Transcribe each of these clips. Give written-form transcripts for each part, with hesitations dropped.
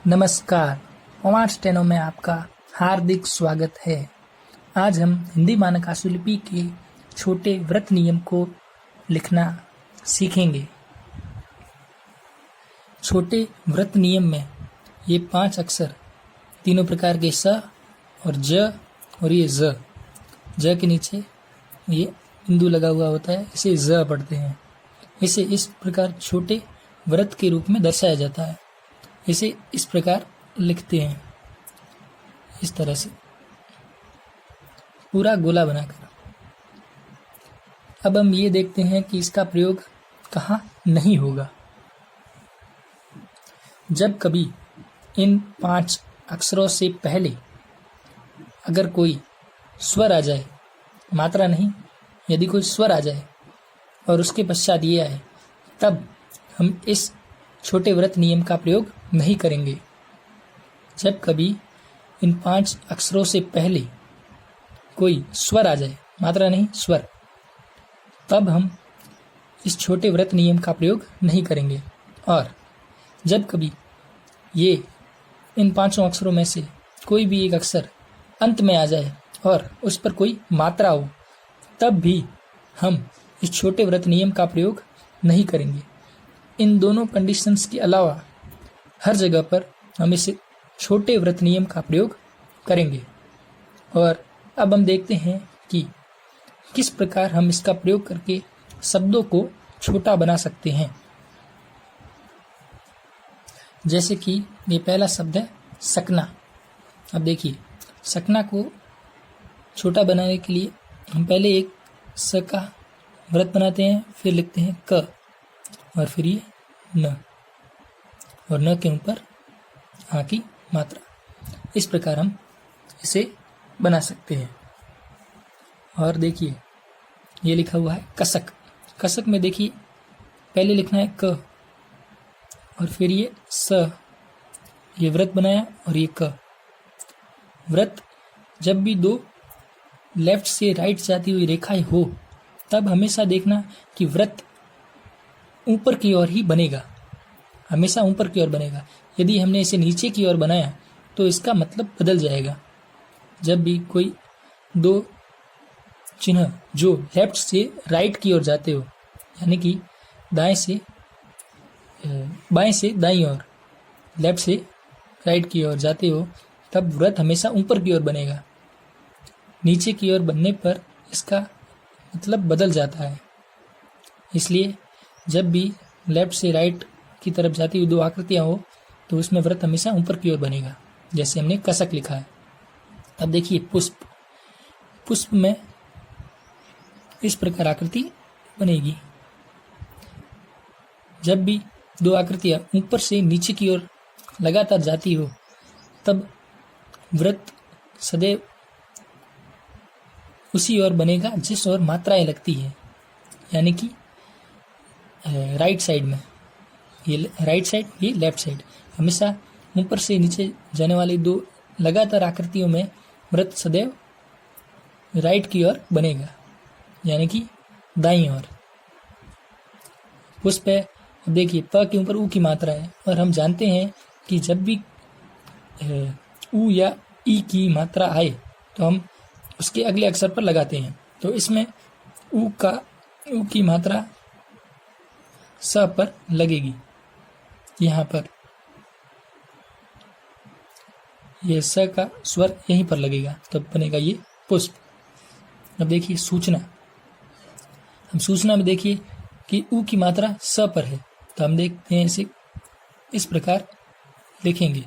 नमस्कार। OMR steno में आपका हार्दिक स्वागत है। आज हम हिंदी मानक आशुलिपि के छोटे व्रत नियम को लिखना सीखेंगे। छोटे व्रत नियम में ये 5 अक्षर तीनों प्रकार के स और ज और ये ज के नीचे ये बिंदु लगा हुआ होता है, इसे ज पढ़ते हैं। इसे इस प्रकार छोटे व्रत के रूप में दर्शाया जाता है। इसे इस प्रकार लिखते हैं, इस तरह से पूरा गोला बनाकर। अब हम ये देखते हैं कि इसका प्रयोग कहाँ नहीं होगा। जब कभी इन 5 अक्षरों से पहले अगर कोई स्वर आ जाए, मात्रा नहीं, यदि कोई स्वर आ जाए और उसके पश्चात ये आए, तब हम इस छोटे व्रत नियम का प्रयोग नहीं करेंगे। जब कभी इन 5 अक्षरों से पहले कोई स्वर आ जाए, मात्रा नहीं स्वर, तब हम इस छोटे व्रत नियम का प्रयोग नहीं करेंगे। और जब कभी ये इन 5 अक्षरों में से कोई भी एक अक्षर अंत में आ जाए और उस पर कोई मात्रा हो, तब भी हम इस छोटे व्रत नियम का प्रयोग नहीं करेंगे। इन दोनों कंडीशंस के अलावा हर जगह पर हम इस छोटे व्रत नियम का प्रयोग करेंगे। और अब हम देखते हैं कि किस प्रकार हम इसका प्रयोग करके शब्दों को छोटा बना सकते हैं। जैसे कि ये पहला शब्द है सकना। अब देखिए, सकना को छोटा बनाने के लिए हम पहले एक स का व्रत बनाते हैं, फिर लिखते हैं क और फिर ये न, और न के ऊपर आ की मात्रा। इस प्रकार हम इसे बना सकते हैं। और देखिए, ये लिखा हुआ है कसक। कसक में देखिए, पहले लिखना है क और फिर ये स, ये व्रत बनाया और ये क। व्रत जब भी 2 लेफ्ट से राइट जाती हुई रेखाएं हो, तब हमेशा देखना कि व्रत ऊपर की ओर ही बनेगा, हमेशा ऊपर की ओर बनेगा। यदि हमने इसे नीचे की ओर बनाया तो इसका मतलब बदल जाएगा। जब भी कोई 2 चिन्ह जो लेफ्ट से राइट की ओर जाते हो, यानी कि दाएं से बाएं से दाईं ओर, लेफ्ट से राइट की ओर जाते हो, तब व्रत हमेशा ऊपर की ओर बनेगा। नीचे की ओर बनने पर इसका मतलब बदल जाता है। इसलिए जब भी लेफ्ट से राइट की तरफ जाती हुई 2 आकृतियां हो, तो उसमें व्रत हमेशा ऊपर की ओर बनेगा, जैसे हमने कसक लिखा है। अब देखिए पुष्प। पुष्प में इस प्रकार आकृति बनेगी। जब भी 2 आकृतियां ऊपर से नीचे की ओर लगातार जाती हो, तब व्रत सदैव उसी ओर बनेगा जिस ओर मात्राएं लगती है, यानी कि राइट साइड में, ये राइट साइड, ये लेफ्ट साइड। हमेशा ऊपर से नीचे जाने वाली 2 लगातार आकृतियों में व्रत सदैव राइट की ओर बनेगा, यानी कि दाईं ओर। पुष्प है। अब देखिए, प के ऊपर ऊ की मात्रा है, और हम जानते हैं कि जब भी ऊ या ई की मात्रा आए तो हम उसके अगले अक्षर पर लगाते हैं। तो इसमें ऊ की मात्रा स पर लगेगी, यहाँ पर ये स का स्वर यहीं पर लगेगा, तब बनेगा ये पुष्प। अब देखिए सूचना। हम सूचना में देखिए कि ऊ की मात्रा स पर है, तो हम देखते हैं इसे इस प्रकार लिखेंगे।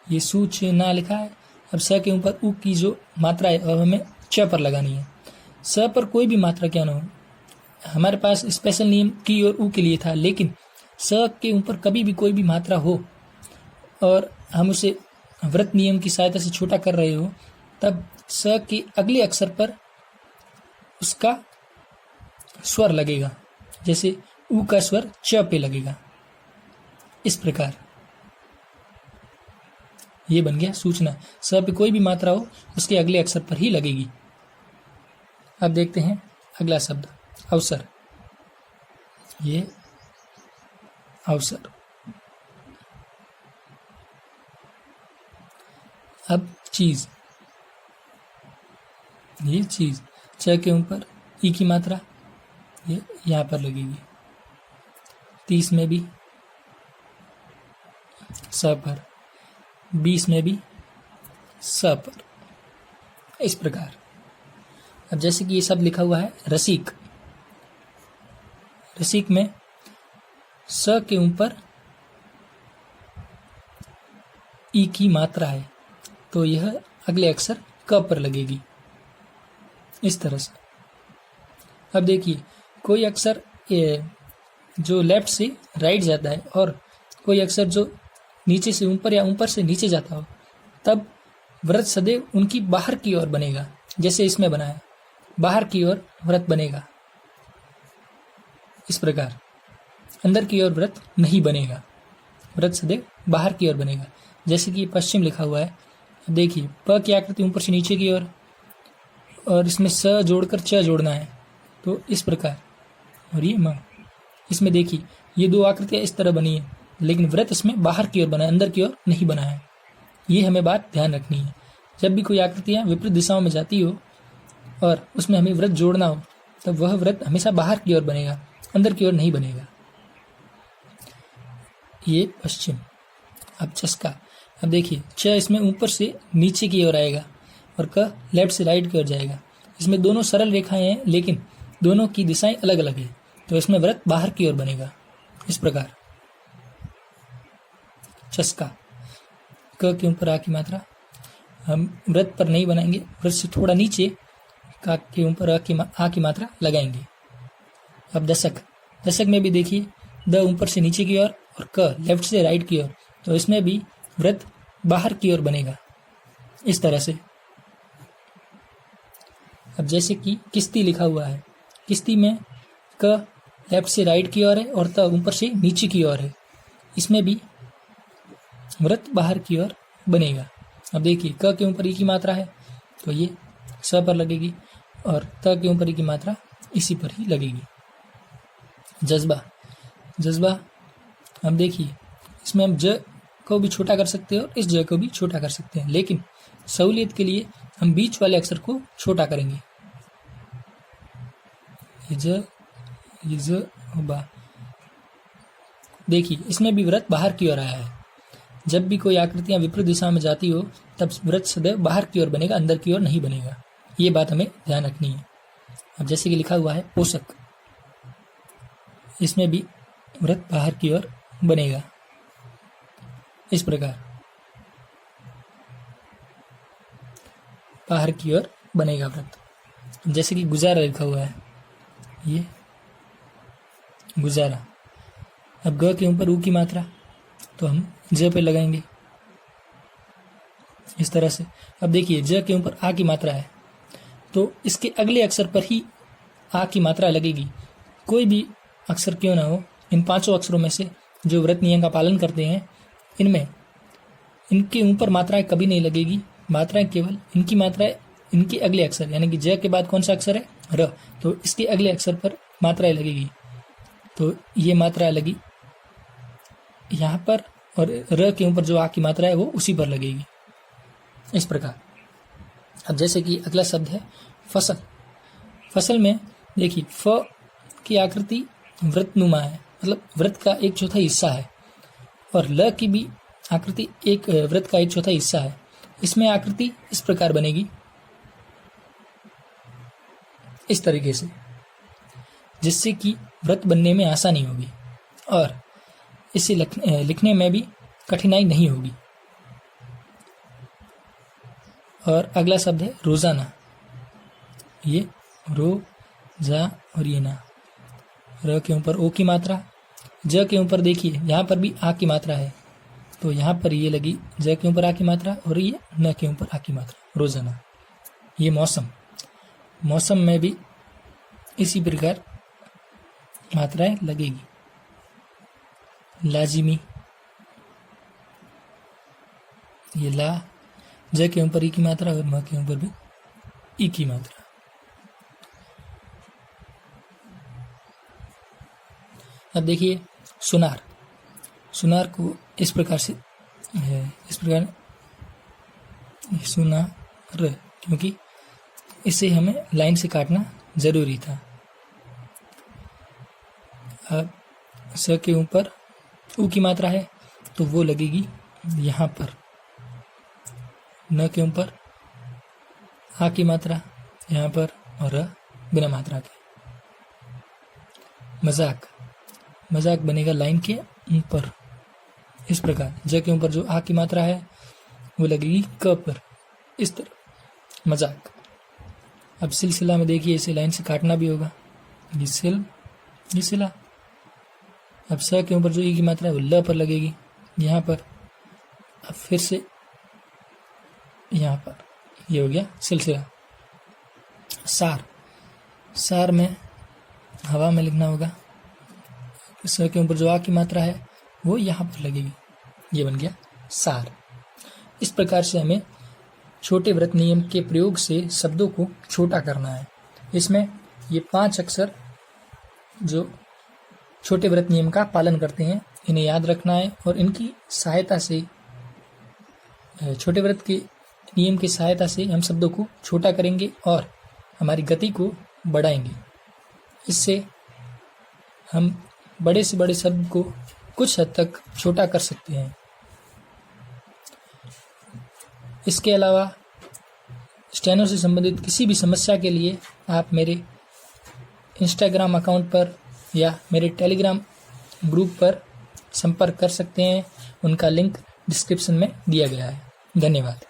ये सूचना लिखा है। अब स के ऊपर ऊ की जो मात्रा है, अब हमें च पर लगानी है। स पर कोई भी मात्रा क्या ना हो। हमारे पास स्पेशल नियम की और ऊ के लिए था, लेकिन स के ऊपर कभी भी कोई भी मात्रा हो और हम उसे व्रत नियम की सहायता से छोटा कर रहे हो, तब स के अगले अक्षर पर उसका स्वर लगेगा, जैसे ऊ का स्वर च पे लगेगा। इस प्रकार ये बन गया सूचना। स पे कोई भी मात्रा हो, उसके अगले अक्षर पर ही लगेगी। अब देखते हैं अगला शब्द अवसर। ये अवसर। अब चीज, ये चीज, च के ऊपर ई की मात्रा ये यहाँ पर लगेगी। 30 में भी स पर, 20 में भी स पर, इस प्रकार। अब जैसे कि ये शब्द लिखा हुआ है रसिक, रसिक में स के ऊपर ई की मात्रा है, तो यह अगले अक्षर क पर लगेगी, इस तरह से। अब देखिए, कोई अक्षर जो लेफ्ट से राइट जाता है और कोई अक्षर जो नीचे से ऊपर या ऊपर से नीचे जाता हो, तब व्रत सदैव उनकी बाहर की ओर बनेगा। जैसे इसमें बना है, बाहर की ओर व्रत बनेगा, इस प्रकार। अंदर की ओर व्रत नहीं बनेगा, व्रत सदैव बाहर की ओर बनेगा। जैसे कि पश्चिम लिखा हुआ है, देखिए प की आकृति ऊपर से नीचे की ओर, और इसमें स जोड़कर च जोड़ना है, तो इस प्रकार। और ये म, इसमें देखिए ये दो आकृतियां इस तरह बनी है, लेकिन व्रत इसमें बाहर की ओर बना है, अंदर की ओर नहीं बना है। ये हमें बात ध्यान रखनी है। जब भी कोई आकृतियां विपरीत दिशाओं में जाती हो और उसमें हमें व्रत जोड़ना हो, तब वह व्रत हमेशा बाहर की ओर बनेगा, अंदर की ओर नहीं बनेगा। ये पश्चिम। अब चस्का। अब देखिए, च इसमें ऊपर से नीचे की ओर आएगा और क लेफ्ट से राइट की ओर जाएगा। इसमें दोनों सरल रेखाएं हैं, लेकिन दोनों की दिशाएं अलग अलग है, तो इसमें व्रत बाहर की ओर बनेगा, इस प्रकार। चस्का। क के ऊपर आ की मात्रा हम व्रत पर नहीं बनाएंगे, व्रत से थोड़ा नीचे का के ऊपर आ की मात्रा लगाएंगे। अब दशक। दशक में भी देखिए, द ऊपर से नीचे की ओर और क लेफ्ट से राइट की ओर, तो इसमें भी व्रत बाहर की ओर बनेगा, इस तरह से। अब जैसे कि किस्ती लिखा हुआ है, किस्ती में क लेफ्ट से राइट की ओर है और त ऊपर से नीचे की ओर है, इसमें भी व्रत बाहर की ओर बनेगा। अब देखिए, क के ऊपर ई की मात्रा है, तो ये स पर लगेगी, और त के ऊपर ई की मात्रा इसी पर ही लगेगी। जज्बा। जज्बा। अब देखिए, इसमें हम ज को भी छोटा कर सकते हैं और इस ज को भी छोटा कर सकते हैं, लेकिन सहूलियत के लिए हम बीच वाले अक्षर को छोटा करेंगे। ये ज बा। देखिए, इसमें भी व्रत बाहर की ओर आया है। जब भी कोई आकृतियां विपरीत दिशा में जाती हो, तब व्रत सदैव बाहर की ओर बनेगा, अंदर की ओर नहीं बनेगा। ये बात हमें ध्यान रखनी है। अब जैसे कि लिखा हुआ है पोषक, इसमें भी व्रत बाहर की ओर बनेगा, इस प्रकार। बाहर की ओर बनेगा व्रत। जैसे कि गुजारा लिखा हुआ है, ये गुजारा। अब ग के ऊपर ऊ की मात्रा, तो हम ज पे लगाएंगे, इस तरह से। अब देखिए, ज के ऊपर आ की मात्रा है, तो इसके अगले अक्षर पर ही आ की मात्रा लगेगी। कोई भी अक्षर क्यों ना हो, इन पांचों अक्षरों में से जो व्रत नियम का पालन करते हैं, इनमें इनके ऊपर मात्राएं कभी नहीं लगेगी। मात्राएं केवल इनकी मात्राएं, इनके अगले अक्षर, यानी कि ज के बाद कौन सा अक्षर है, र, तो इसके अगले अक्षर पर मात्राएं लगेगी। तो ये मात्रा लगी यहाँ पर, और र के ऊपर जो आ की मात्रा है वो उसी पर लगेगी, इस प्रकार। अब जैसे कि अगला शब्द है फसल। फसल में देखिए, फ की आकृति व्रतनुमा है, मतलब व्रत का एक चौथाई हिस्सा है, और ल की भी आकृति एक व्रत का एक चौथाई हिस्सा है। इसमें आकृति इस प्रकार बनेगी, इस तरीके से, जिससे कि व्रत बनने में आसानी होगी और इसे लिखने में भी कठिनाई नहीं होगी। और अगला शब्द है रोजाना। ये रो, जा और ये ना। र के ऊपर ओ की मात्रा, ज के ऊपर देखिए यहाँ पर भी आ की मात्रा है, तो यहाँ पर ये लगी ज के ऊपर आ की मात्रा, और ये न के ऊपर आ की मात्रा, रोजाना। ये मौसम। मौसम में भी इसी प्रकार मात्राएं लगेगी। लाजिमी। ये ला, ज के ऊपर ई की मात्रा और म के ऊपर भी ई की मात्रा। अब देखिए सुनार। सुनार को इस प्रकार से सुनार, क्योंकि इसे हमें लाइन से काटना जरूरी था। अब स के ऊपर ऊ की मात्रा है तो वो लगेगी यहाँ पर। न के ऊपर आ की मात्रा यहाँ पर और बिना मात्रा के। मजाक, मजाक बनेगा लाइन के ऊपर इस प्रकार। ज के ऊपर जो आ की मात्रा है वो लगेगी क पर, इस तरह मजाक। अब सिलसिला में देखिए, इसे लाइन से काटना भी होगा। ये सिला। अब स के ऊपर जो ई की मात्रा है वो ल पर लगेगी यहाँ पर। अब फिर से यहाँ पर, ये हो गया सिलसिला। सार, सार में हवा में लिखना होगा। स के ऊपर जो आ की मात्रा है वो यहाँ पर लगेगी, ये बन गया सार। इस प्रकार से हमें छोटे व्रत नियम के प्रयोग से शब्दों को छोटा करना है। इसमें ये 5 अक्षर जो छोटे व्रत नियम का पालन करते हैं, इन्हें याद रखना है और इनकी सहायता से, छोटे व्रत के नियम की सहायता से हम शब्दों को छोटा करेंगे और हमारी गति को बढ़ाएंगे। इससे हम बड़े से बड़े शब्द को कुछ हद तक छोटा कर सकते हैं। इसके अलावा स्टेनो से संबंधित किसी भी समस्या के लिए आप मेरे इंस्टाग्राम अकाउंट पर या मेरे टेलीग्राम ग्रुप पर संपर्क कर सकते हैं। उनका लिंक डिस्क्रिप्शन में दिया गया है। धन्यवाद।